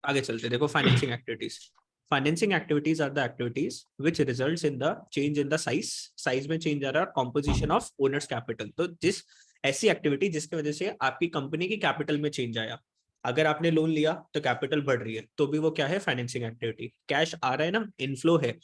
आगे चलते देखो financing activities. Financing activities are the activities which results in the change in the size में change आ रहा है, कॉम्पोजिशन ऑफ ओनर्स कैपिटल। तो जिस ऐसी एक्टिविटी जिसकी वजह से आपकी कंपनी की कैपिटल में चेंज आया, अगर आपने लोन लिया तो कैपिटल बढ़ रही है, तो भी वो क्या है, फाइनेंसिंग एक्टिविटी। कैश आ रहा है ना, इनफ्लो है,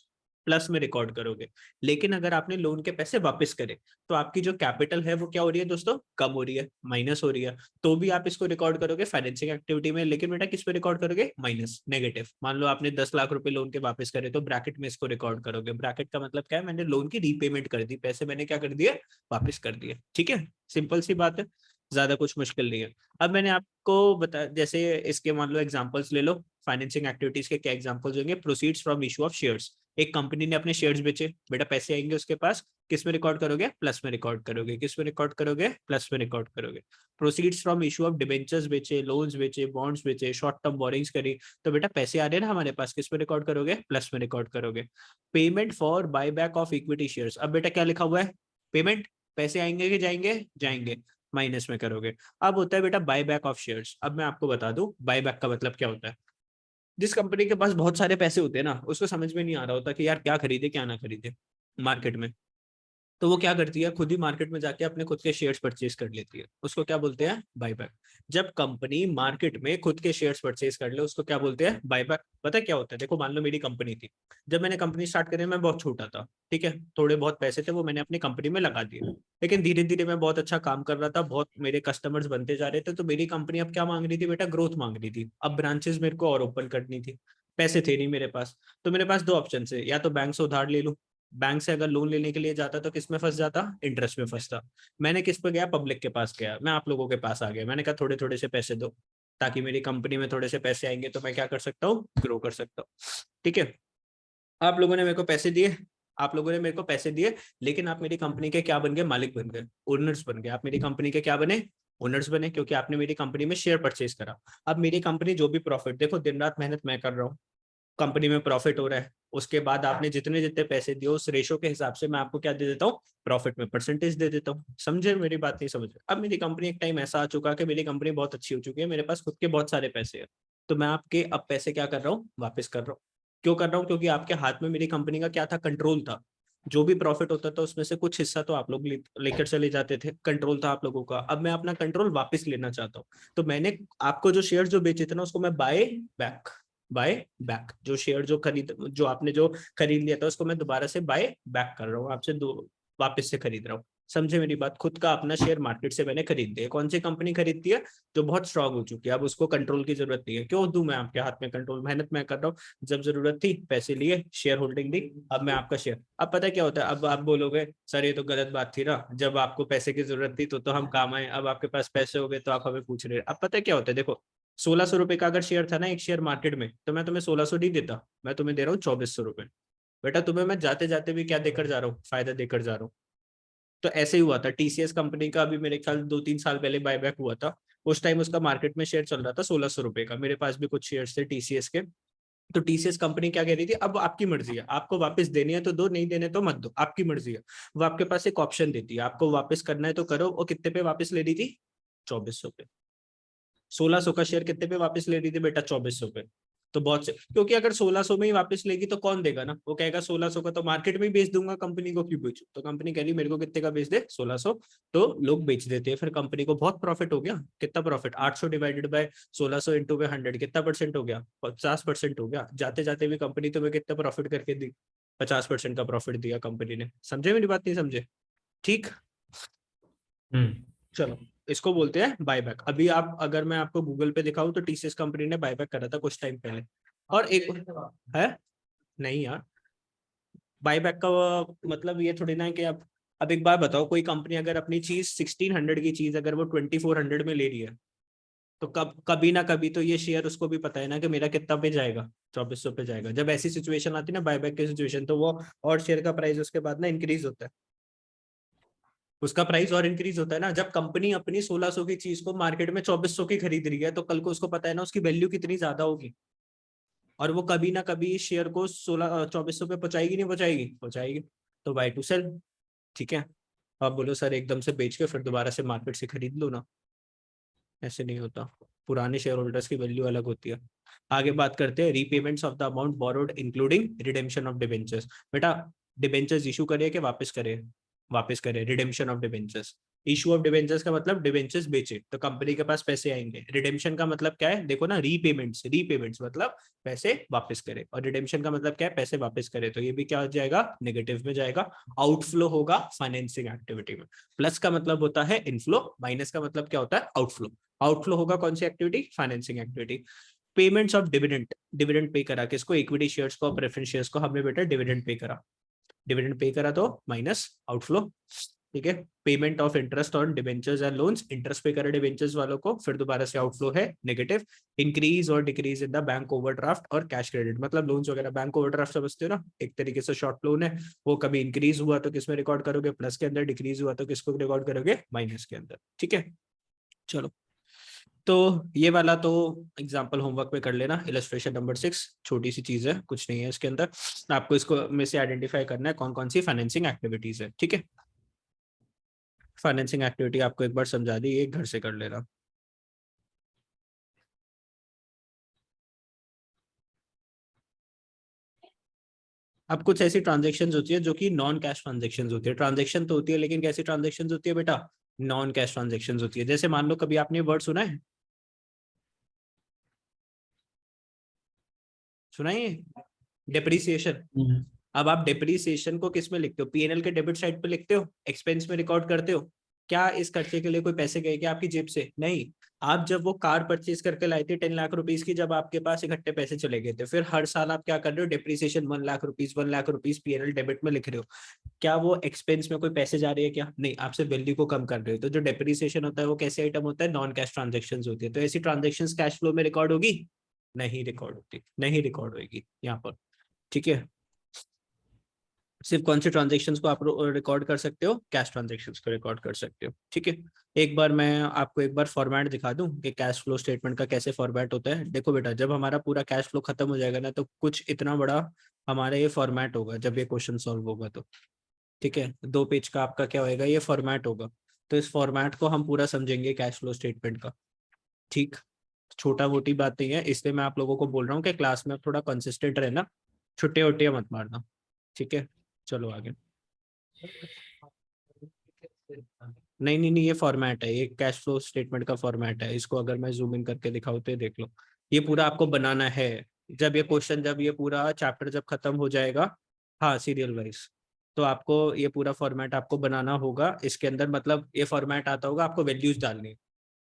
प्लस में रिकॉर्ड करोगे। लेकिन अगर आपने लोन के पैसे वापस करे तो आपकी जो कैपिटल है वो क्या हो रही है दोस्तों, कम हो रही है, माइनस हो रही है, तो भी आप इसको रिकॉर्ड करोगे फाइनेंसिंग एक्टिविटी में। लेकिन बेटा किस पे रिकॉर्ड करोगे, माइनस, नेगेटिव। मान लो आपने 10 लाख रुपए लोन के वापस करे तो ब्रैकेट में इसको रिकॉर्ड करोगे। ब्रैकेट का मतलब क्या है, मैंने लोन की रीपेमेंट कर दी, पैसे मैंने क्या कर दिए, वापस कर दिए। ठीक है, सिंपल सी बात है, ज्यादा कुछ मुश्किल नहीं है। अब मैंने आपको बता, जैसे इसके मान लो एग्जांपल्स ले लो, फाइनेंसिंग एक्टिविटीज के क्या एग्जांपल्स होंगे, proceeds from issue of shares. एक कंपनी ने अपने शेयर्स बेचे, बेटा पैसे आएंगे उसके पास, किस में रिकॉर्ड करोगे, प्लस में रिकॉर्ड करोगे। किस में रिकॉर्ड करोगे, प्लस में रिकॉर्ड करोगे। Proceeds from issue of debentures बेचे, लोन्स बेचे, बॉन्ड्स बेचे, शॉर्ट टर्म बोरिंग्स करी, तो बेटा पैसे आ रहे हैं ना हमारे पास, किस में रिकॉर्ड करोगे, प्लस में रिकॉर्ड करोगे। Payment for bye back of equity shares, अब बेटा क्या लिखा हुआ है, पेमेंट, पैसे आएंगे कि जाएंगे, जाएंगे, माइनस में करोगे। अब होता है बेटा बाय बैक ऑफ शेयर्स। अब मैं आपको बता दूं बाय बैक का मतलब क्या होता है। जिस कंपनी के पास बहुत सारे पैसे होते हैं ना, उसको समझ में नहीं आ रहा होता कि यार क्या खरीदे क्या ना खरीदे मार्केट में, तो वो क्या करती है, खुद ही मार्केट में जाके अपने खुद के शेयर्स परचेज कर लेती है। उसको क्या बोलते हैं, बायबैक। जब कंपनी मार्केट में खुद के शेयर्स परचेज कर ले उसको क्या बोलते हैं, बायबैक। पता है क्या होता है, देखो मान लो मेरी कंपनी थी, जब मैंने कंपनी स्टार्ट करी मैं बहुत छोटा था, ठीक है, थोड़े बहुत पैसे थे वो मैंने अपनी कंपनी में लगा दिए। लेकिन धीरे धीरे मैं बहुत अच्छा काम कर रहा था, बहुत मेरे कस्टमर्स बनते जा रहे थे, तो मेरी कंपनी अब क्या मांग रही थी बेटा, ग्रोथ मांग रही थी। अब ब्रांचेस मेरे को और ओपन करनी थी, पैसे थे नहीं मेरे पास। तो मेरे पास दो ऑप्शन है, या तो बैंक से उधार ले लूं, बैंक से अगर लोन लेने के लिए जाता तो किस में फंस जाता, इंटरेस्ट में फंसता। मैंने किस पे गया, पब्लिक के पास गया, मैं आप लोगों के पास आ गया। मैंने कहा थोड़े थोड़े से पैसे दो, ताकि मेरी कंपनी में थोड़े से पैसे आएंगे तो मैं क्या कर सकता हूँ, ग्रो कर सकता हूँ। ठीक है, आप लोगों ने मेरे को पैसे दिए, आप लोगों ने मेरे को पैसे दिए, लेकिन आप मेरी कंपनी के क्या बन गए, मालिक बन गए, ओनर्स बन गए। आप मेरी कंपनी के क्या बने, ओनर्स बने, क्योंकि आपने मेरी कंपनी में शेयर परचेज करा। अब मेरी कंपनी जो भी प्रॉफिट, देखो दिन रात मेहनत मैं कर रहा हूँ, कंपनी में प्रॉफिट हो रहा है, उसके बाद आपने जितने जितने पैसे दिए उस रेशो के हिसाब से मैं आपको क्या दे देता हूँ, प्रॉफिट में परसेंटेज दे देता हूँ। समझे मेरी बात, नहीं समझे। अब मेरी कंपनी एक टाइम ऐसा आ चुका कि मेरी कंपनी बहुत अच्छी हो चुकी है, मेरे पास खुद के बहुत सारे पैसे हैं, तो मैं आपके अब पैसे क्या कर रहा हूँ, वापस कर रहा हूँ। क्यों कर रहा हूँ, क्योंकि आपके हाथ में मेरी कंपनी का क्या था, कंट्रोल था। जो भी प्रॉफिट होता था उसमें से कुछ हिस्सा तो आप लोग लेकर चले जाते थे, कंट्रोल था आप लोगों का। अब मैं अपना कंट्रोल वापस लेना चाहता हूँ, तो मैंने आपको जो शेयर जो बेचे थे ना उसको मैं बाय बैक, जो शेयर जो आपने जो खरीद लिया था उसको मैं दोबारा से बाय बैक कर रहा हूँ, आपसे दो वापस से खरीद रहा हूँ। समझे मेरी बात, खुद का अपना शेयर मार्केट से मैंने खरीद दिया। कौन सी कंपनी खरीदती है, जो बहुत स्ट्रांग हो चुकी है, अब उसको कंट्रोल की जरूरत नहीं है। क्यों दूं मैं आपके हाथ में कंट्रोल, मेहनत मैं कर रहा हूँ, जब जरूरत थी पैसे लिए, शेयर होल्डिंग दी, अब मैं आपका शेयर। अब पता क्या होता है, अब आप बोलोगे सर ये तो गलत बात थी ना, जब आपको पैसे की जरूरत थी तो हम काम आए, अब आपके पास पैसे हो गए तो आप हमें पूछ रहे हैं। अब पता क्या होता है, देखो 1600 रुपए का अगर शेयर था ना एक शेयर मार्केट में, तो मैं तुम्हें 1600 नहीं देता, मैं तुम्हें दे रहा हूँ 2400 रुपए। बेटा तुम्हें मैं जाते जाते भी क्या देकर जा रहा हूँ, फायदा देकर जा रहा हूँ। तो ऐसे ही हुआ था टीसीएस कंपनी का, अभी मेरे ख्याल 2-3 साल पहले बायबैक हुआ था। उस टाइम उसका मार्केट में शेयर चल रहा था 1600 रुपए का, मेरे पास भी कुछ शेयर थे टीसीएस के। तो टीसीएस कंपनी क्या कह रही थी, अब आपकी मर्जी है, आपको वापस देनी है तो दो, नहीं देने तो मत दो, आपकी मर्जी है। वो आपके पास एक ऑप्शन देती है, आपको वापस करना है तो करो। और कितने पे वापस ले रही थी, 2400 पे। 1600 का शेयर कितने पे वापस ले रही थी बेटा, 2400 पे। तो बहुत से, क्योंकि अगर 1600 में ही वापस लेगी तो कौन देगा ना, वो कहेगा 1600 का तो मार्केट में ही बेच दूंगा, कंपनी को क्यों बेचू। तो कंपनी कह रही मेरे को कितने का बेच दे, 1600। तो लोग बेच देते हैं, फिर कंपनी को बहुत प्रॉफिट हो गया। कितना profit, 800 divided by 1600 into by 100, कितना परसेंट हो गया, 50% हो गया। जाते जाते भी कंपनी तुम्हें कितना प्रॉफिट करके दी, 50% का प्रॉफिट दिया कंपनी ने। समझे मेरी बात, नहीं समझे, ठीक। चलो, इसको बोलते हैं बायबैक। अभी आप, अगर मैं आपको गूगल पे दिखाऊं तो टीसीएस कंपनी ने बायबैक करा था कुछ टाइम पहले। और एक है, नहीं यार, बायबैक का मतलब ये थोड़ी ना है कि अब एक बार बताओ, कोई कंपनी अगर अपनी चीज 1600 की चीज अगर वो 2400 में ले रही है, तो कभी ना कभी तो ये शेयर उसको भी पता है ना कि मेरा कितना पे जाएगा, 2400 पे जाएगा। जब ऐसी सिचुएशन आती है ना बायबैक की सिचुएशन, तो वो और शेयर का प्राइस उसके बाद ना इंक्रीज होता है, उसका प्राइस और इंक्रीज होता है ना। जब कंपनी अपनी 1600 की चीज को मार्केट में 2400 की खरीद रही है, तो कल को उसको पता है ना उसकी वैल्यू कितनी ज्यादा होगी, और वो कभी ना कभी शेयर को 2400 पे पहुंचाएगी, नहीं पहुंचाएगी, पहुंचाएगी। तो बाय टू सेल, ठीक है। आप बोलो सर एकदम से बेच के फिर दोबारा से मार्केट से खरीद लो ना, ऐसे नहीं होता। पुराने शेयर होल्डर्स की वैल्यू अलग होती है। आगे बात करते हैं repayments of the amount borrowed including redemption of debentures. बेटा डिबेंचर्स इशू करे कि वापस करे? वापस करे, redemption of debentures. Issue of debentures का मतलब डिबेंचर्स बेचे तो कंपनी के पास पैसे आएंगे। रिडेम्पशन का मतलब क्या है, देखो ना, रीपेमेंट्स, रीपेमेंट्स मतलब पैसे वापस करे, और रिडेम्पशन का मतलब क्या है, पैसे वापस करे, तो ये भी क्या हो जाएगा, नेगेटिव में जाएगा, आउटफ्लो होगा फाइनेंसिंग एक्टिविटी में। प्लस का मतलब होता है इनफ्लो, माइनस का मतलब क्या होता है, आउटफ्लो। आउटफ्लो होगा कौन सी activity, financing activity. Payments of dividend, dividend pay करा किसको, इक्विटी शेयर्स को, प्रेफरेंस शेयर्स को, हमने बेटा डिविडेंड पे करा, डिविडेंड पे करा तो माइनस आउटफ्लो। ठीक है, payment of interest on debentures and loans, interest पे करा डिबेंचर्स वालों को, फिर दोबारा से आउटफ्लो है नेगेटिव। इंक्रीज और decrease in the bank overdraft और कैश क्रेडिट, मतलब लोन्स वगैरह, बैंक ओवरड्राफ्ट समझते हो ना, एक तरीके से शॉर्ट लोन है, वो कभी इंक्रीज हुआ तो किसमें रिकॉर्ड करोगे, प्लस के अंदर, डिक्रीज हुआ तो किसको रिकॉर्ड करोगे, माइनस के अंदर। ठीक है, चलो, तो ये वाला तो एग्जाम्पल होमवर्क में कर लेना, इलस्ट्रेशन नंबर 6, छोटी सी चीज है, कुछ नहीं है इसके अंदर, आपको इसको में से आइडेंटिफाई करना है कौन कौन सी फाइनेंसिंग एक्टिविटीज है। ठीक है, फाइनेंसिंग एक्टिविटी आपको एक बार समझा दी, ये घर से कर लेना। अब कुछ ऐसी ट्रांजेक्शन होती है जो कि नॉन कैश ट्रांजेक्शन होती है, ट्रांजेक्शन तो होती है लेकिन कैसी ट्रांजेक्शन होती है बेटा, नॉन कैश ट्रांजेक्शन होती है। जैसे मान लो कभी आपने वर्ड सुना है, सुना है ये, डेप्रिसिएशन। अब आप डेप्रिसिएशन को किस में लिखते हो, पीएनएल के डेबिट साइड पे लिखते हो, एक्सपेंस में रिकॉर्ड करते हो। क्या इस खर्चे के लिए कोई पैसे गए क्या आपकी जेब से, नहीं। आप जब वो कार परचेज करके लाए थे 10 लाख रुपीज की, जब आपके पास इकट्ठे पैसे चले गए थे, फिर हर साल आप क्या कर रहे हो, depreciation 1 lakh rupees, 1 lakh rupees PNL debit में लिख रहे हो। क्या वो एक्सपेंस में कोई पैसे जा रही है क्या, नहीं, आपसे वैल्यू को कम कर रहे हो। तो जो डेप्रिसिएशन होता है वो कैसे आइटम होता है, नॉन कैश ट्रांजेक्शन होती है। तो ऐसी ट्रांजेक्शन कैश फ्लो में रिकॉर्ड होगी, नहीं रिकॉर्ड होती, नहीं रिकॉर्ड होगी यहाँ पर। ठीक है, सिर्फ कौन से ट्रांजेक्शन्स को आप रिकॉर्ड कर सकते हो, कैश ट्रांजेक्शन्स को रिकॉर्ड कर सकते हो। ठीक है, एक बार मैं आपको एक बार फॉर्मेट दिखा दूं कि कैश फ्लो स्टेटमेंट का कैसे फॉर्मेट होता है। देखो बेटा, जब हमारा पूरा कैश फ्लो खत्म हो जाएगा ना, तो कुछ इतना बड़ा हमारा ये फॉर्मेट होगा जब ये क्वेश्चन सॉल्व होगा तो। ठीक है, 2 पेज का आपका क्या होएगा, ये फॉर्मेट होगा। तो इस फॉर्मेट को हम पूरा समझेंगे कैश फ्लो स्टेटमेंट का। ठीक, छोटा मोटी बात नहीं है, इसलिए मैं आप लोगों को बोल रहा हूँ कि क्लास में थोड़ा कंसिस्टेंट रहना, छुट्टे उट्टे मत मारना। ठीक है, चलो आगे। नहीं नहीं नहीं, ये फॉर्मेट है, ये कैश फ्लो स्टेटमेंट का फॉर्मेट है। इसको अगर मैं जूम इन करके दिखाऊं तो ये देख लो, ये पूरा आपको बनाना है। जब ये क्वेश्चन, जब ये पूरा चैप्टर जब खत्म हो जाएगा, हाँ सीरियल वाइज, तो आपको ये पूरा फॉर्मेट आपको बनाना होगा। इसके अंदर मतलब ये फॉर्मेट आता होगा, आपको वैल्यूज डालनी है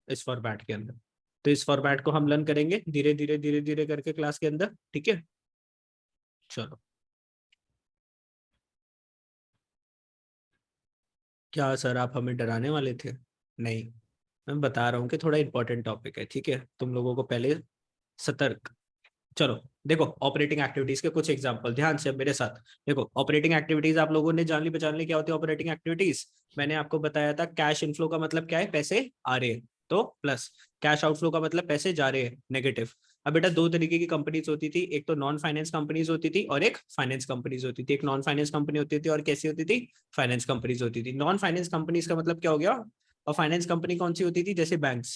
इस फॉर्मेट के अंदर। तो इस फॉर्मेट को हम लर्न करेंगे धीरे धीरे धीरे धीरे करके क्लास के अंदर। ठीक है, चलो। क्या सर आप हमें डराने वाले थे? नहीं, मैं बता रहा हूँ कि थोड़ा इंपॉर्टेंट टॉपिक है। ठीक है, तुम लोगों को पहले सतर्क। चलो देखो, ऑपरेटिंग एक्टिविटीज के कुछ एग्जांपल ध्यान से अब मेरे साथ। देखो, ऑपरेटिंग एक्टिविटीज आप लोगों ने जान ली, पहचान ली क्या होती है ऑपरेटिंग एक्टिविटीज। मैंने आपको बताया था कैश इनफ्लो का मतलब क्या है, पैसे आ रहे हैं तो प्लस, कैश आउटफ्लो का मतलब पैसे जा रहे हैं, नेगेटिव। अब बेटा दो तरीके की कंपनीज होती थी, एक तो नॉन फाइनेंस कंपनीज होती थी और एक फाइनेंस कंपनीज होती थी। एक नॉन फाइनेंस कंपनी होती थी और कैसी होती थी, फाइनेंस कंपनीज होती थी। नॉन फाइनेंस कंपनीज का मतलब क्या हो गया, और फाइनेंस कंपनी कौन सी होती थी, जैसे बैंक्स।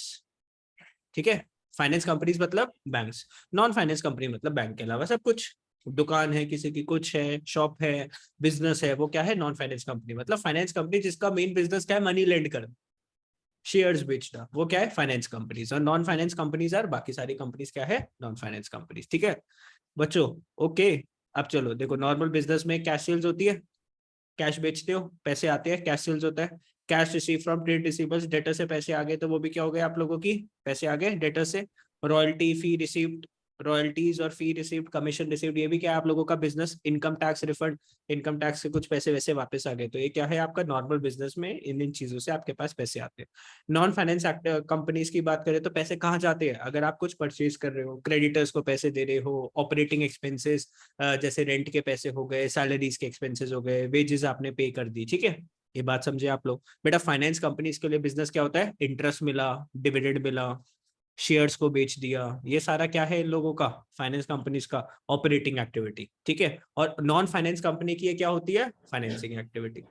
ठीक है, फाइनेंस कंपनीज मतलब बैंक्स, नॉन फाइनेंस कंपनी मतलब बैंक के अलावा सब कुछ। दुकान है किसी की, कुछ है, शॉप है, बिजनेस है, वो क्या है, नॉन फाइनेंस कंपनी। मतलब फाइनेंस कंपनी जिसका मेन बिजनेस क्या है, मनी लेंड करना, शेयर्स बेचना, वो क्या है, फाइनेंस कंपनीज। और नॉन फाइनेंस कंपनीज और बाकी सारी कंपनीज क्या है, नॉन फाइनेंस कंपनीज। ठीक है बच्चों, ओके। अब चलो देखो, नॉर्मल बिजनेस में कैश सेल्स होती है, कैश बेचते हो, पैसे आते हैं, कैश सेल्स होता है। Cash receive from trade receivers, debtor से पैसे आ गए तो वो भी क्या हो गए आप लोगों की, पैसे आ गए डेटर से। रॉयल्टी फी रिसीव्ड, रॉयल्टीज और फी रिसीव्ड, कमीशन रिसीव्ड, ये भी क्या है आप लोगों का business. Income tax refund, income tax से कुछ पैसे वैसे वापस आ गए, तो ये क्या है आपका नॉर्मल बिजनेस में, इन इन चीजों से आपके पास पैसे आते हैं। नॉन फाइनेंस कंपनीज की बात करें तो पैसे कहाँ जाते हैं, अगर आप कुछ परचेज कर रहे हो, क्रेडिटर्स को पैसे दे रहे हो, ऑपरेटिंग एक्सपेंसेस जैसे रेंट के पैसे हो गए, सैलरीज के एक्सपेंसेस हो गए, वेजेस आपने पे कर दी। ठीक है, ये बात समझे आप लोग। बेटा फाइनेंस कंपनीज के लिए बिजनेस क्या होता है, इंटरेस्ट मिला, डिविडेंड मिला, शेयर्स को बेच दिया, ये सारा क्या है इन लोगों का, फाइनेंस कंपनीज का ऑपरेटिंग एक्टिविटी। ठीक है, और नॉन फाइनेंस कंपनी की ये क्या होती है, financing activity.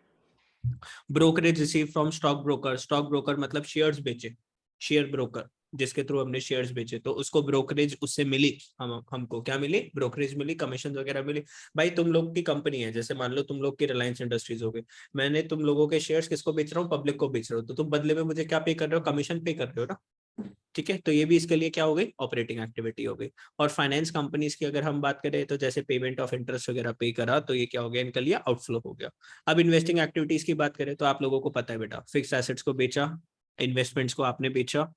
Brokerage receive from stock broker, stock broker मतलब शेयर्स बेचे, शेयर ब्रोकर। जिसके थ्रू हमने शेयर्स बेचे, तो उसको ब्रोकरेज उससे मिली, हमको क्या मिली, ब्रोकरेज मिली, कमीशन वगैरह मिली। भाई तुम लोग की कंपनी है, जैसे मान लो तुम लोग की रिलायंस इंडस्ट्रीज हो गई, मैंने तुम लोगों के शेयर्स किसको बेच रहा हूँ, पब्लिक को बेच रहा हूँ, तो तुम बदले में मुझे क्या पे कर रहे हो, कमीशन पे कर रहे हो ना। ठीक है, तो ये भी इसके लिए क्या हो गई, ऑपरेटिंग एक्टिविटी हो गई। और फाइनेंस कंपनीज की अगर हम बात करें, तो जैसे पेमेंट ऑफ इंटरेस्ट वगैरह पे करा, तो ये क्या हो गया, इनके लिए आउटफ्लो हो गया। अब इन्वेस्टिंग एक्टिविटीज की बात करें, तो आप लोगों को पता है बेटा, फिक्स एसेट्स को बेचा, इन्वेस्टमेंट्स को आपने बेचा,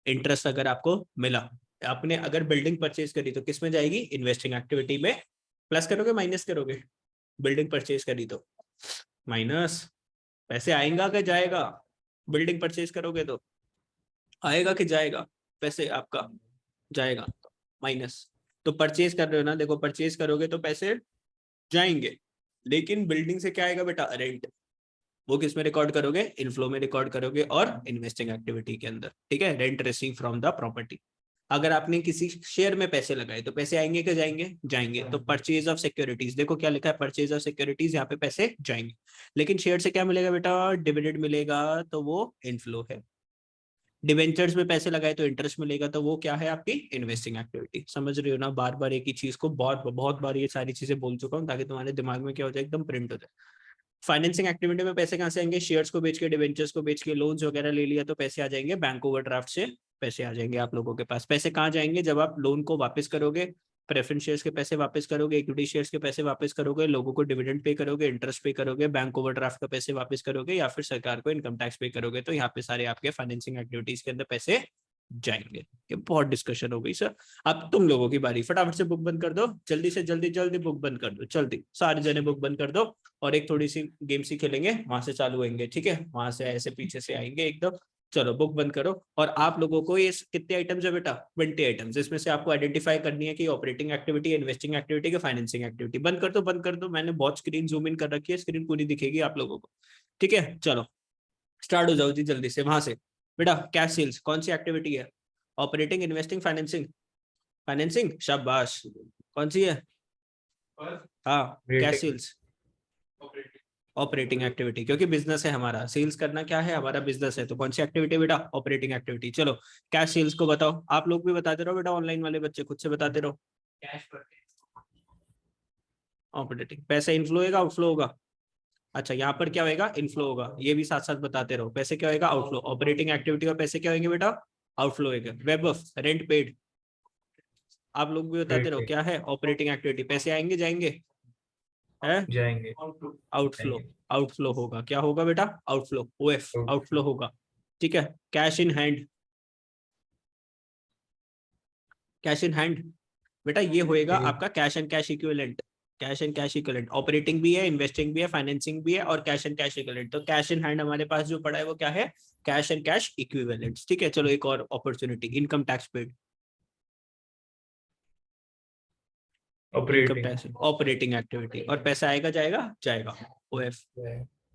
इंटरेस्ट अगर आपको मिला, आपने अगर बिल्डिंग परचेज करी तो किस में जाएगी, इन्वेस्टिंग एक्टिविटी में। प्लस करोगे माइनस करोगे, बिल्डिंग परचेज करी तो माइनस, पैसे आएगा कि जाएगा, बिल्डिंग परचेज करोगे तो आएगा कि जाएगा, पैसे आपका जाएगा, माइनस। तो परचेज कर रहे हो ना, देखो परचेज करोगे तो पैसे जाएंगे, लेकिन बिल्डिंग से क्या आएगा बेटा, रेंट, वो किस में रिकॉर्ड करोगे, इनफ्लो में रिकॉर्ड करोगे और इन्वेस्टिंग एक्टिविटी के अंदर। ठीक है, rent receive from the property. अगर आपने किसी शेयर में पैसे लगाए तो पैसे आएंगे कि जाएंगे, जाएंगे। तो परचेज ऑफ सिक्योरिटीज, देखो क्या लिखा है, परचेज ऑफ सिक्योरिटीज, यहाँ पे पैसे जाएंगे। लेकिन शेयर से क्या मिलेगा बेटा, डिविडेंड मिलेगा, तो वो इनफ्लो है। डिवेंचर्स में पैसे लगाए तो इंटरेस्ट मिलेगा, तो वो क्या है, आपकी इन्वेस्टिंग एक्टिविटी। समझ रहे हो ना, बार बार एक ही चीज को बहुत बहुत बार ये सारी चीजें बोल चुका हूँ, ताकि तुम्हारे दिमाग में क्या हो जाए, एकदम प्रिंट हो जाए। फाइनेंसिंग एक्टिविटी में पैसे कहाँ से आएंगे, शेयर्स को बेच के, डिवेंचर्स को बेच के, लोन्स वगैरह ले लिया तो पैसे आ जाएंगे, बैंक ओवरड्राफ्ट से पैसे आ जाएंगे आप लोगों के पास। पैसे कहाँ जाएंगे, जब आप लोन को वापस करोगे, प्रेफरेंस शेयर्स के पैसे वापस करोगे, इक्विटी शेयर्स के पैसे वापस करोगे, लोगों को डिविडेंड पे करोगे, इंटरेस्ट पे करोगे, बैंक ओवरड्राफ्ट का पैसे वापस करोगे, या फिर सरकार को इनकम टैक्स पे करोगे, तो यहाँ पे सारे आपके फाइनेंसिंग एक्टिविटीज के अंदर पैसे जाएंगे। ये बहुत डिस्कशन हो गई सर। अब तुम लोगों की बारी, फटाफट से बुक बंद कर दो, जल्दी से जल्दी जल्दी बुक बंद कर दो, जल्दी सारे जने बुक बंद कर दो। और एक थोड़ी सी गेम सी खेलेंगे, वहां से चालू होंगे, ठीक है, वहां से ऐसे पीछे से आएंगे एकदम। चलो बुक बंद करो। और आप लोगों को ये कितने आइटम्स है बेटा, 20 आइटम्स, इसमें से आपको आइडेंटिफाई करनी है कि ऑपरेटिंग एक्टिविटी, इन्वेस्टिंग एक्टिविटी की, फाइनेंसिंग एक्टिविटी। बंद कर दो, बंद कर दो, मैंने बहुत स्क्रीन जूम इन कर रखी है, स्क्रीन पूरी दिखेगी आप लोगों को। ठीक है, चलो स्टार्ट हो जाओ जी जल्दी से वहां से। बेटा कैश सेल्स कौन सी एक्टिविटी है, ऑपरेटिंग, इन्वेस्टिंग, फाइनेंसिंग, फाइनेंसिंग, शाबाश। कौन सी है, हाँ कैश सेल्स, ऑपरेटिंग एक्टिविटी, क्योंकि बिजनेस है हमारा, सेल्स करना क्या है, हमारा बिजनेस है, तो कौन सी एक्टिविटी बेटा, ऑपरेटिंग एक्टिविटी। चलो कैश सेल्स को बताओ, आप लोग भी बताते रहो बेटा, ऑनलाइन वाले बच्चे खुद से बताते रहो। कैश ऑपरेटिंग, पैसे इनफ्लो होगा आउटफ्लो होगा, अच्छा यहाँ पर क्या होगा, इनफ्लो होगा, ये भी साथ साथ बताते रहो। पैसे क्या होगा, आउटफ्लो, ऑपरेटिंग एक्टिविटी और पैसे क्या होंगे बेटा, आउटफ्लो होगा। वेब ऑफ रेंट पेड, आप लोग भी बताते रहो, क्या है, ऑपरेटिंग एक्टिविटी, पैसे आएंगे जाएंगे, है जाएंगे आउटफ्लो, आउटफ्लो होगा, क्या होगा बेटा, आउटफ्लो, ओएफ, आउटफ्लो होगा। ठीक है, cash in hand, cash in hand बेटा ये होएगा आपका cash and cash equivalent, cash and cash equivalent, operating भी है, इन्वेस्टिंग भी है, फाइनेंसिंग भी है, और कैश एंड कैश इक्विवेलेंट। तो कैश इन हैंड हमारे पास जो पड़ा है वो क्या है, कैश एंड कैश इक्विवेलेंट। ठीक है, चलो एक और opportunity, income tax paid, income operating tax operating activity, और पैसा आएगा जाएगा, जाएगा, ओएफ।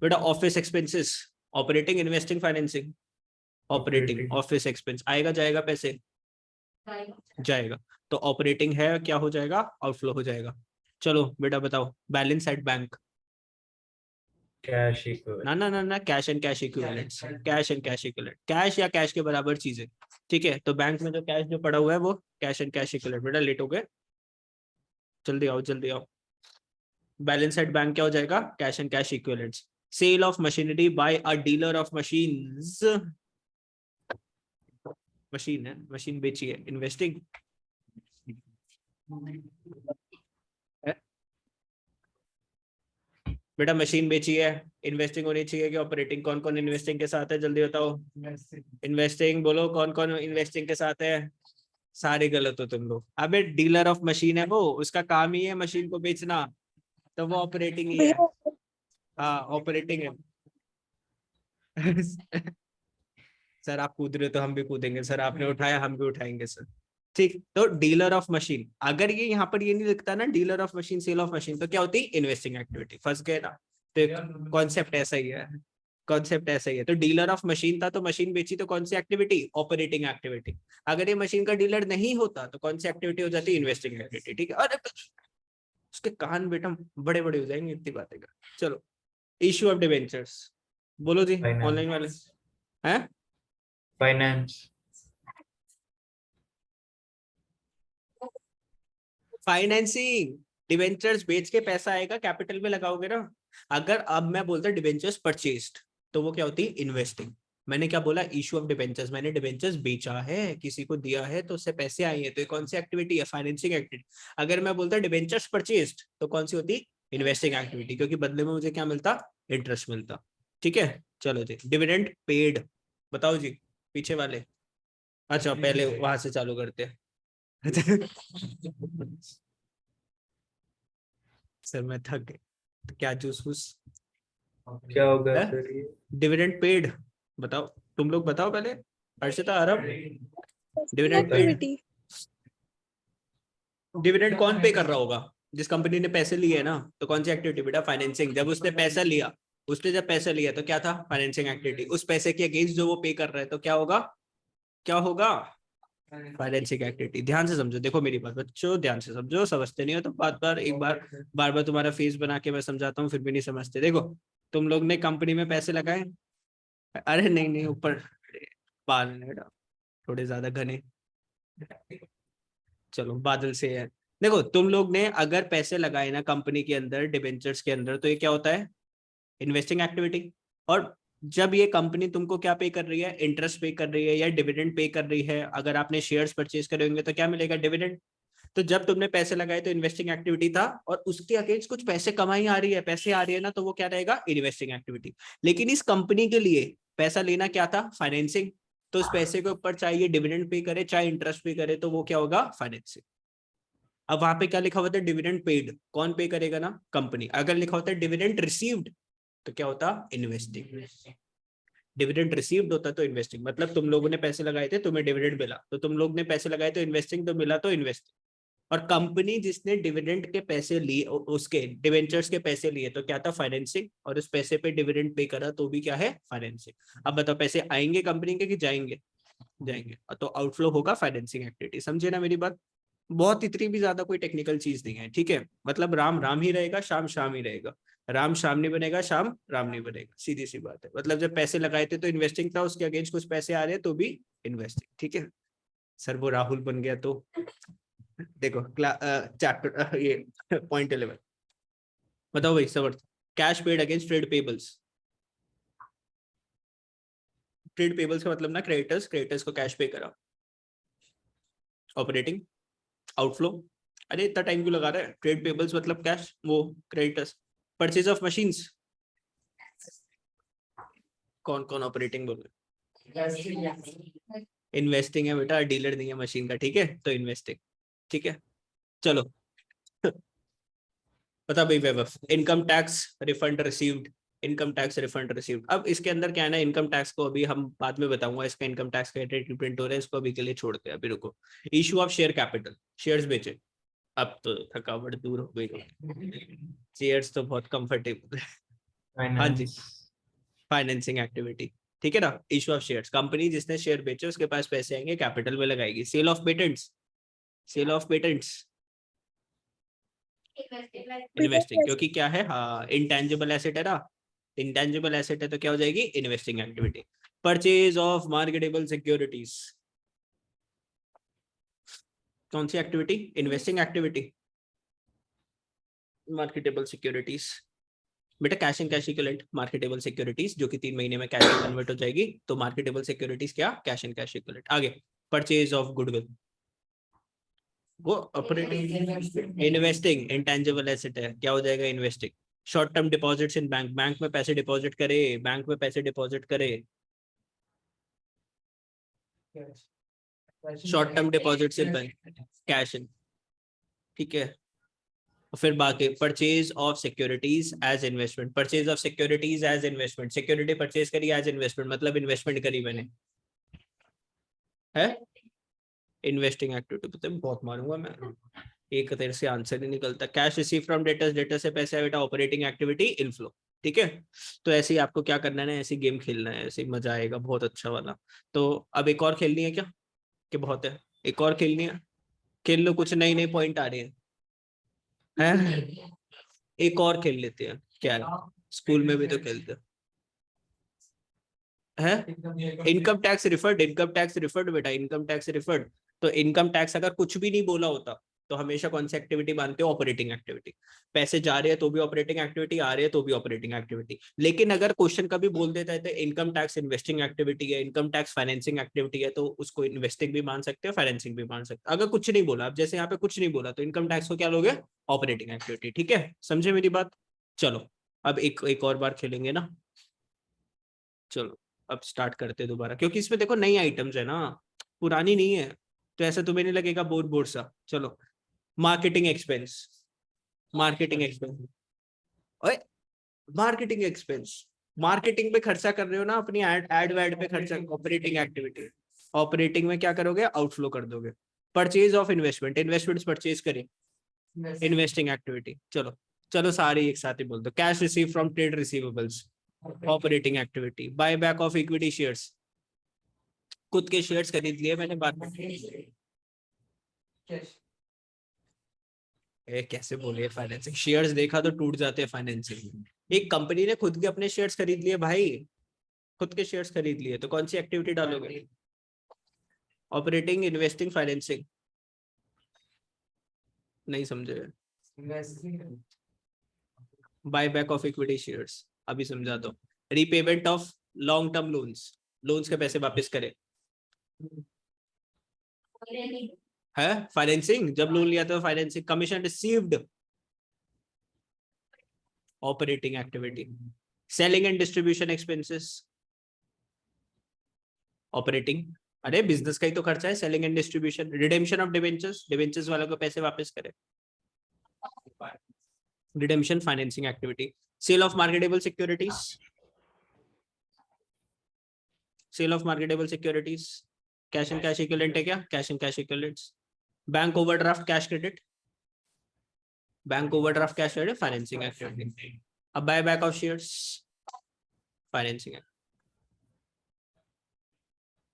बेटा office expenses, operating, investing, financing, operating, office expense आएगा जाएगा, पैसे जाएगा, तो ऑपरेटिंग है, क्या हो जाएगा, आउटफ्लो हो जाएगा। चलो बेटा बताओ, बैलेंस एट बैंक, कैश ना ना ना ना, cash and cash equivalents, cash and cash equivalent, cash या कैश के बराबर चीजें। ठीक है, तो बैंक में जो कैश जो पड़ा हुआ है वो कैश एंड कैश इक्विवेलेंट। बेटा लेट हो गए, जल्दी आओ जल्दी आओ। बैलेंस एट बैंक क्या हो जाएगा, cash and cash equivalents. Sale of machinery by a dealer of machines, machine है, मशीन बेची है, इन्वेस्टिंग, बेटा मशीन बेची है, इन्वेस्टिंग होनी चाहिए कि ऑपरेटिंग, कौन कौन इन्वेस्टिंग के साथ है, जल्दी बताओ। इन्वेस्टिंग बोलो, कौन कौन इन्वेस्टिंग के साथ है, सारे गलत हो तुम लोग। अबे डीलर ऑफ मशीन है वो, उसका काम ही है मशीन को बेचना, तो वो ऑपरेटिंग ही है, हाँ ऑपरेटिंग है। सर आप कूद रहे हो तो हम भी कूदेंगे सर, आपने उठाया हम भी उठाएंगे सर। ठीक, तो डीलर ऑफ मशीन, अगर ये यहाँ पर ये नहीं लिखता ना, dealer of machine, sale of machine, तो क्या होती है, इन्वेस्टिंग एक्टिविटी। फंस गए ना, तो कॉन्सेप्ट ऐसा ही है, कॉन्सेप्ट ऐसा ही है। तो डीलर ऑफ मशीन था, तो मशीन बेची, तो कौन सी एक्टिविटी, ऑपरेटिंग एक्टिविटी। अगर ये मशीन का डीलर नहीं होता तो कौन सी एक्टिविटी हो जाती है, इन्वेस्टिंग एक्टिविटी। ठीक है, अरे उसके कान बेटा बड़े बड़े हो जाएंगे इतनी बातें कर। चलो इश्यू ऑफ डिबेंचर्स, बोलो जी ऑनलाइन वाले हैं, फाइनेंस फाइनेंसिंग, डिवेंचर्स बेच के पैसा आएगा, कैपिटल में लगाओगे ना। अगर अब मैं बोलता डिवेंचर्स परचेस्ड, तो वो क्या होती है? इन्वेस्टिंग। मैंने क्या बोला? इशू ऑफ डिवेंचर्स, मैंने डिवेंचर्स बेचा है, किसी को दिया है, तो उससे पैसे आए हैं, तो ये कौन सी एक्टिविटी है? Financing activity. अगर मैं बोलता डिवेंचर्स परचेस्ड, तो कौन सी होती? इन्वेस्टिंग एक्टिविटी, क्योंकि बदले में मुझे क्या मिलता? इंटरेस्ट मिलता। ठीक है, चलो जी। डिविडेंड पेड, बताओ जी पीछे वाले। अच्छा पहले वहां से चालू करते हैं। सर मैं थक गई, तो क्या जूस वूस क्या होगा है? सर ये? डिविडेंड पेड, बताओ तुम लोग बताओ पहले। अर्षिता, अरब, डिविडेंड पेड। एक्टिविटी। डिविडेंड कौन पे कर रहा होगा? जिस कंपनी ने पैसे लिए है ना, तो कौन सी एक्टिविटी बेटा? फाइनेंसिंग। जब उसने पैसा लिया, उसने जब पैसा लिया तो क्या था? Financing activity. उस पैसे के अगेंस्ट जो वो पे कर रहा है, तो क्या होगा? क्या होगा? Financing activity. ध्यान से समझो, देखो मेरी बात बच्चों, ध्यान से समझो, समझते नहीं हो तो बार बार तुम्हारा फेस बना के मैं समझाता हूँ, फिर भी नहीं समझते। देखो, तुम लोग ने कंपनी में पैसे लगाए, अरे नहीं नहीं, ऊपर बाल नहीं बेटा, थोड़े ज्यादा घने, चलो बादल से है। देखो, तुम लोग ने अगर पैसे लगाए ना कंपनी के अंदर, डिबेंचर्स के अंदर, तो ये क्या होता है? Investing activity. और जब ये कंपनी तुमको क्या पे कर रही है? इंटरेस्ट पे कर रही है या डिविडेंड पे कर रही है। अगर आपने शेयर्स परचेज करे होंगे तो क्या मिलेगा? डिविडेंड। तो जब तुमने पैसे लगाए तो इन्वेस्टिंग एक्टिविटी था, और उसके अगेंस्ट कुछ पैसे कमाई आ रही है, पैसे आ रही है ना, तो वो क्या रहेगा? Investing activity. लेकिन इस कंपनी के लिए पैसा लेना क्या था? फाइनेंसिंग। तो उस पैसे के ऊपर चाहे ये डिविडेंड पे करे चाहे इंटरेस्ट पे करे, तो वो क्या होगा? फाइनेंसिंग। अब वहां पे क्या लिखा होता है? Dividend paid. कौन पे करेगा ना? कंपनी। अगर लिखा होता है डिविडेंड रिसीव्ड, तो क्या होता? इन्वेस्टिंग। डिविडेंड रिसीव्ड होता तो इन्वेस्टिंग, मतलब तुम लोगों ने पैसे लगाए थे, तुम्हें डिविडेंड मिला, तो तुम लोग ने पैसे लगाए तो इन्वेस्टिंग, तो मिला तो इन्वेस्टिंग। और कंपनी जिसने डिविडेंड के पैसे लिए, उसके डिवेंचर्स के पैसे लिए, तो क्या था? फाइनेंसिंग। और उस पैसे पे डिविडेंड पे करा, तो भी क्या है? फाइनेंसिंग। अब बताओ, पैसे आएंगे कंपनी के कि जाएंगे? जाएंगे, तो आउटफ्लो होगा फाइनेंसिंग एक्टिविटी। समझे ना मेरी बात? बहुत इतनी भी ज्यादा कोई टेक्निकल चीज नहीं है, ठीक है। मतलब राम राम ही रहेगा, शाम शाम ही रहेगा। राम शाम नहीं बनेगा, शाम राम नहीं बनेगा, सीधी सी बात है। मतलब जब पैसे लगाए थे तो इन्वेस्टिंग था, उसके अगेंस्ट कुछ पैसे आ रहे हैं तो भी इन्वेस्टिंग, ठीक है। सर वो राहुल बन गया तो देखो चैप्टर ये पॉइंट 11 बताओ भाई Samarth. Cash paid against trade payables. Trade payables का मतलब ना क्रेडिटर्स, क्रेडिटर्स को कैश पे करा। Operating outflow. अरे इतना टाइम क्यों लगा रहा है? ट्रेड पेबल्स मतलब कैश, वो क्रेडिटर्स। परचेज ऑफ मशीन्स, कौन कौन ऑपरेटिंग बोल रहे? इन्वेस्टिंग है बेटा, डीलर नहीं है मशीन का, ठीक है, तो इन्वेस्टिंग, ठीक है। चलो बता भाई Vaibhav. Income tax refund received, income tax refund received. अब इसके अंदर क्या है ना, इनकम टैक्स को अभी हम बाद में बताऊंगा, इसका इनकम टैक्स का ट्रीटमेंट हो रहा है, इसको अभी के लिए छोड़ते हैं, अभी रुको। Issue of share capital, shares बेचे। अब तो थकावट दूर हो गई, शेयर्स तो बहुत कंफर्टेबल है। हाँ जी, फाइनेंसिंग एक्टिविटी, ठीक है ना। इशू ऑफ शेयर्स, कंपनी जिसने शेयर बेचे उसके पास पैसे आएंगे, कैपिटल में लगाएगी। Sale of patents, sale of patents investing, क्योंकि क्या है? हाँ, इंटेंजिबल एसेट है ना, इंटेंजिबल एसेट है तो क्या हो जाएगी? Investing activity. Purchase of marketable securities, कौन सी activity? Investing activity. Marketable securities बेटा, cash and cash equivalent, marketable securities जो कि 3 महीने में कैश में कन्वर्ट हो जाएगी, तो मार्केटेबल सिक्योरिटीज क्या? Cash and cash equivalent. आगे, परचेज ऑफ गुडविल, वो ऑपरेटिंग। इन्वेस्टिंग, इंटेंजिबल एसेट है, क्या हो जाएगा? Investing. Short term deposits in bank, bank में पैसे डिपॉजिट करे, बैंक में पैसे डिपॉजिट करे, short term deposits in bank, cash in, ठीक है। फिर बाकी purchase of securities as investment, purchase of securities as investment, security purchase करी एज इन्वेस्टमेंट, मतलब इन्वेस्टमेंट करी मैंने, है इन्वेस्टिंग एक्टिविटी। पता है बहुत मारूंगा मैं, एक तरह से आंसर नहीं निकलता। Cash receive from debtors, debtor से पैसे आए बेटा, ऑपरेटिंग एक्टिविटी इनफ्लो, ठीक है। तो ऐसे ही आपको क्या करना है ना, ऐसी गेम खेलना है, ऐसे मजा आएगा बहुत अच्छा वाला। तो अब एक और खेलनी है क्या, कि बहुत है? एक और खेलनी है, खेल लो, कुछ नई नई पॉइंट आ रही है? एक और खेल लेते हैं, क्या है, स्कूल में भी तो खेलते हैं। Income tax refund, income tax refund बेटा, इनकम टैक्स रिफंड। तो इनकम टैक्स अगर कुछ भी नहीं बोला होता, तो हमेशा कौन सी एक्टिविटी मानते हो? Operating activity. पैसे जा रहे हैं तो भी ऑपरेटिंग एक्टिविटी, आ रहे हैं तो भी ऑपरेटिंग एक्टिविटी। लेकिन अगर क्वेश्चन कभी बोल देता है तो इनकम टैक्स इन्वेस्टिंग एक्टिविटी है, इनकम टैक्स फाइनेंसिंग एक्टिविटी है, तो उसको इन्वेस्टिंग भी मान सकते हो, फाइनेंसिंग भी मान सकते हो। अगर कुछ नहीं बोला, अब जैसे यहाँ पे कुछ नहीं बोला, तो इनकम टैक्स को क्या लोगे? Operating activity. ठीक है, समझे मेरी बात? चलो अब एक और बार खेलेंगे ना। चलो अब स्टार्ट करते हैं दोबारा, क्योंकि इसमें देखो नई आइटम्स है ना, पुरानी नहीं है, तो ऐसा तुम्हें नहीं लगेगा बोर बोर सा। चलो, मार्केटिंग एक्सपेंस। मार्केटिंग एक्सपेंस, ओए मार्केटिंग एक्सपेंस, मार्केटिंग पे खर्चा कर रहे हो ना, अपनी एड वैड पे खर्चा, ऑपरेटिंग एक्टिविटी। ऑपरेटिंग में क्या करोगे? आउटफ्लो कर दोगे। Purchase of investment, investments purchase करें, इन्वेस्टिंग एक्टिविटी। चलो चलो सारी एक साथ ही बोल दो। Cash receive from trade receivables, operating activity. Bye back of equity shares, खुद के शेयर्स खरीद लिए मैंने बाद में। कैसे बोलिए फाइनेंसिंग? शेयर्स देखा तो टूट जाते हैं फाइनेंसिंग। एक कंपनी ने खुद के अपने शेयर्स खरीद लिए भाई, खुद के शेयर्स खरीद लिए, तो कौन सी एक्टिविटी डालोगे? Operating, investing, financing? नहीं समझे? Bye back of equity shares अभी समझा दो। Repayment of long term loans, loans के पैसे वापस करें, है फाइनेंसिंग। जब लोन लिया था financing. Commission received, operating activity. Selling and distribution expenses, operating. अरे बिजनेस का ही तो खर्चा है selling and distribution. Redemption of debentures, debentures वालों को पैसे वापस करें, redemption financing activity. Sale of marketable securities, sale of marketable securities. Cash and cash equivalent है क्या? Cash and cash equivalents. Bank overdraft cash credit, bank overdraft cash credit financing activity. अब buy back of shares, financing.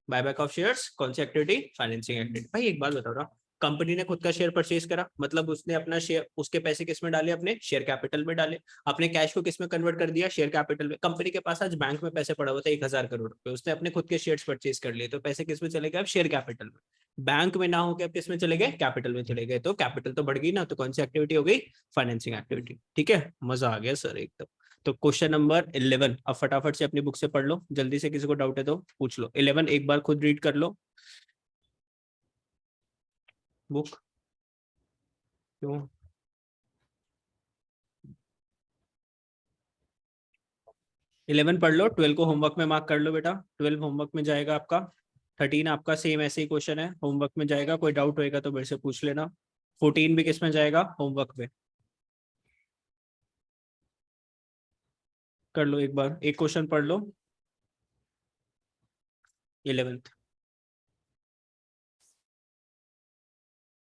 Buyback of shares कौन सी activity? Financing activity. भाई एक बात बताओ ना, कंपनी ने खुद का शेयर परचेज करा, मतलब उसने अपना शेयर, उसके पैसे किस में डाले? अपने शेयर कैपिटल में डाले। अपने कैश को किस में कन्वर्ट कर दिया? शेयर कैपिटल में। कंपनी के पास आज बैंक में पैसे पड़ा हुआ था 1,000 करोड़ रुपए, उसने अपने खुद के शेयर्स परचेज कर लिए, तो पैसे किस में चले गए? अब शेयर कैपिटल में। बैंक में ना होकर अब किस में चले गए? कैपिटल में चले गए, तो कैपिटल तो बढ़ गई ना, तो कौन सी एक्टिविटी हो गई? Financing activity. ठीक है, मजा आ गया सर एकदम। तो क्वेश्चन नंबर 11 अब फटाफट से अपनी बुक से पढ़ लो जल्दी से, किसी को डाउट है तो पूछ लो। 11 एक बार खुद रीड कर लो बुक। क्यों? 11 पढ़ लो, 12 को होमवर्क में मार्क कर लो बेटा, 12 होमवर्क में जाएगा आपका। 13 आपका सेम ऐसे ही क्वेश्चन है, होमवर्क में जाएगा। कोई डाउट होएगा तो मेरे से पूछ लेना। 14 भी किस में जाएगा? होमवर्क में। कर लो एक बार, एक क्वेश्चन पढ़ लो 11th।